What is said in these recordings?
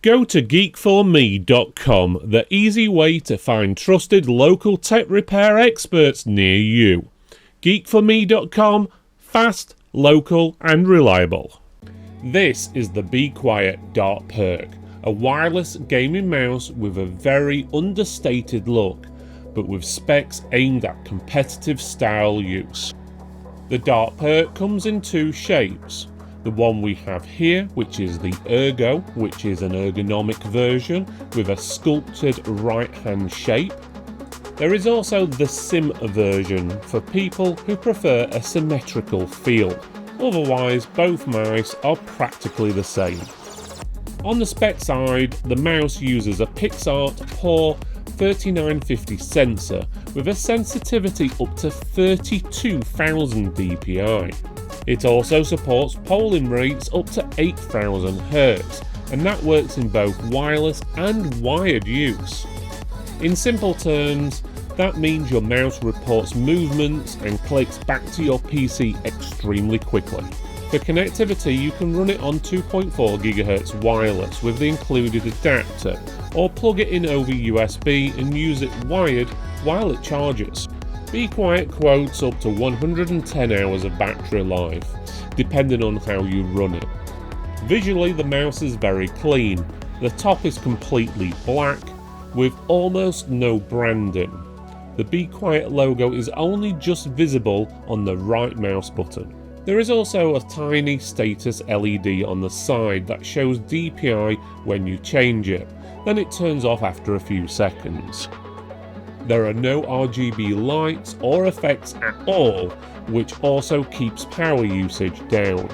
Go to GeekForMe.com, the easy way to find trusted local tech repair experts near you. GeekForMe.com, fast, local and reliable. This is the Be Quiet Dark Perk, a wireless gaming mouse with a very understated look, but with specs aimed at competitive style use. The Dark Perk comes in two shapes. The one we have here, which is the Ergo, which is an ergonomic version with a sculpted right hand shape. There is also the Sim version for people who prefer a symmetrical feel. Otherwise, both mice are practically the same. On the spec side, the mouse uses a PixArt PAW3950 sensor with a sensitivity up to 32,000 DPI. It also supports polling rates up to 8,000 Hz, and that works in both wireless and wired use. In simple terms, that means your mouse reports movements and clicks back to your PC extremely quickly. For connectivity, you can run it on 2.4 GHz wireless with the included adapter, or plug it in over USB and use it wired while it charges. Be Quiet quotes up to 110 hours of battery life, depending on how you run it. Visually, the mouse is very clean. The top is completely black, with almost no branding. The Be Quiet logo is only just visible on the right mouse button. There is also a tiny status LED on the side that shows DPI when you change it, then it turns off after a few seconds. There are no RGB lights or effects at all, which also keeps power usage down.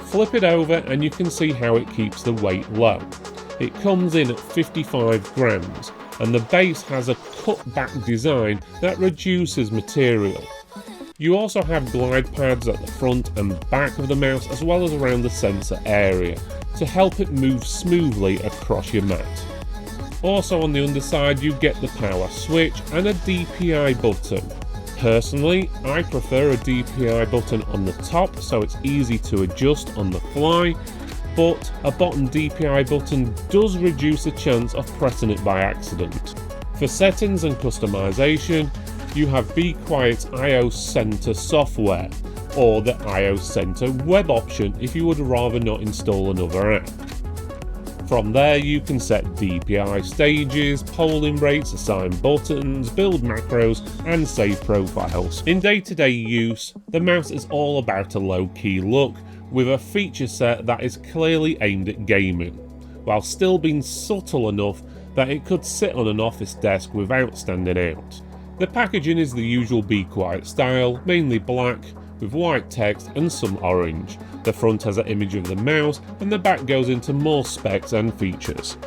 Flip it over and you can see how it keeps the weight low. It comes in at 55 grams, and the base has a cut-back design that reduces material. You also have glide pads at the front and back of the mouse, as well as around the sensor area, to help it move smoothly across your mat. Also on the underside you get the power switch and a DPI button. Personally, I prefer a DPI button on the top so it's easy to adjust on the fly, but a bottom DPI button does reduce the chance of pressing it by accident. For settings and customization, you have Be Quiet's IO Center software, or the IO Center web option if you would rather not install another app. From there you can set DPI stages, polling rates, assign buttons, build macros and save profiles. In day-to-day use, the mouse is all about a low-key look with a feature set that is clearly aimed at gaming, while still being subtle enough that it could sit on an office desk without standing out. The packaging is the usual Be Quiet style, mainly black, with white text and some orange. The front has an image of the mouse and the back goes into more specs and features.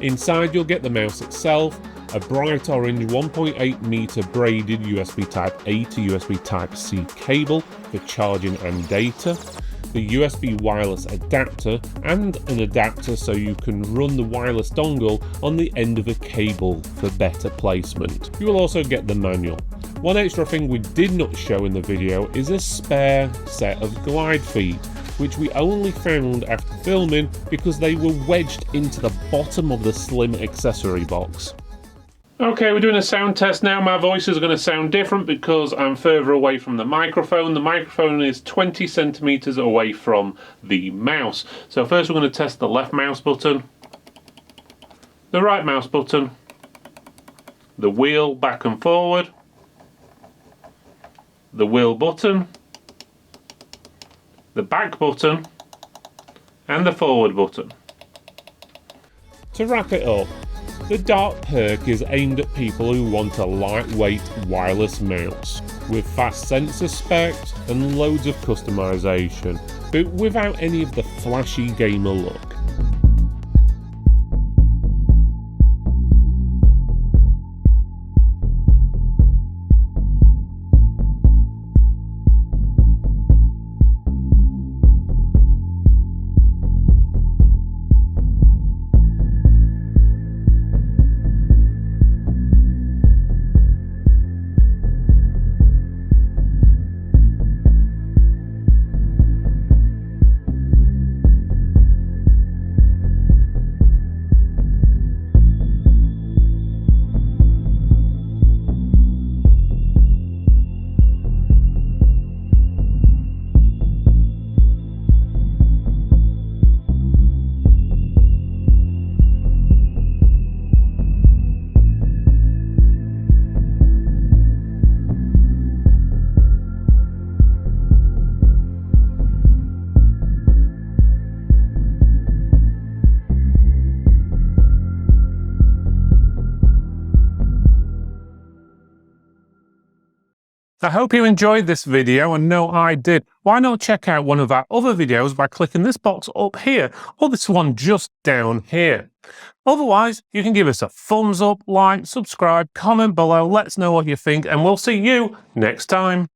Inside you'll get the mouse itself, a bright orange 1.8 meter braided USB Type A to USB Type C cable for charging and data, the USB wireless adapter and an adapter so you can run the wireless dongle on the end of a cable for better placement. You will also get the manual. One extra thing we did not show in the video is a spare set of glide feet, which we only found after filming because they were wedged into the bottom of the slim accessory box. Okay, we're doing a sound test now. My voice is going to sound different because I'm further away from the microphone. The microphone is 20 centimeters away from the mouse. So first we're going to test the left mouse button, the right mouse button, the wheel back and forward, the wheel button, the back button and the forward button. To wrap it up, the Dark Perk is aimed at people who want a lightweight wireless mouse with fast sensor specs and loads of customization, but without any of the flashy gamer look. I hope you enjoyed this video, and no, I did. Why not check out one of our other videos by clicking this box up here, or this one just down here. Otherwise, you can give us a thumbs up, like, subscribe, comment below, let us know what you think, and we'll see you next time.